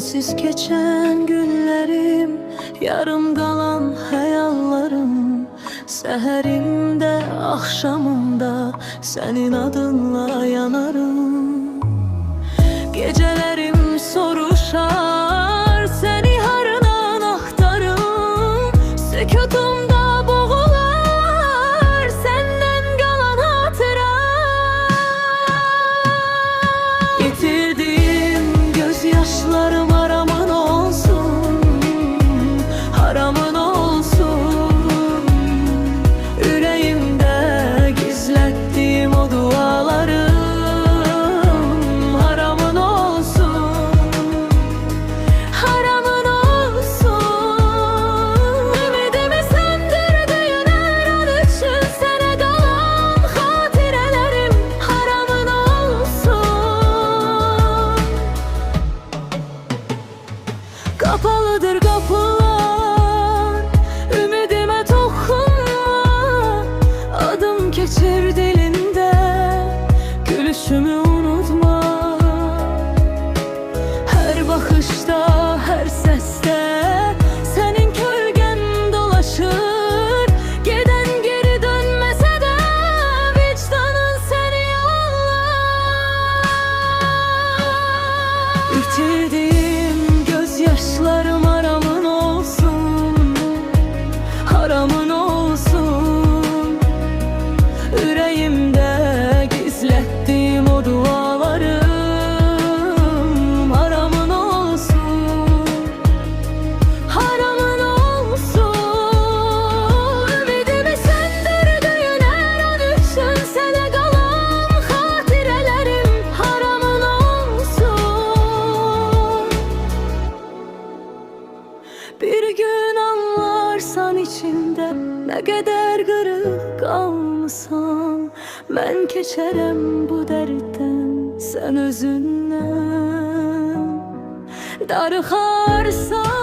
sensiz geçen günlerim, yarım kalan hayallerim. Seherimde, akşamımda senin adınla yanarım. Gecelerim soruşar, seni harından aktarım. Sükutumda boğular, senden kalan hatıra. Yitirdiğim gözyaşlarım haramın olsun, haramın olsun. Yüreğimde gizlettiğim o dualarım haramın olsun, haramın olsun. Ümidimi söndürdüğün her an için sana kalan hatirelerim haramın olsun. Kapalıdır kapılar, ümidime dokunma. Adım geçir dilinde, gülüşümü unutma. Her bakışta, her seste senin gölgen dolaşır. Giden geri dönmese de vicdanın seni yollar. Yitirdiğim gözyaşlarım haramın olsun, haramın olsun. Yüreğimde gizlettiğim o dualarım haramın olsun, haramın olsun. Ümidimi söndürdüğün her an için sana kalan hatirelerim haramın olsun. Bir gün anlarsan içinde ne kadar kırık kalmışsan, ben keçerem bu dertten sen özünden. Darıxarsan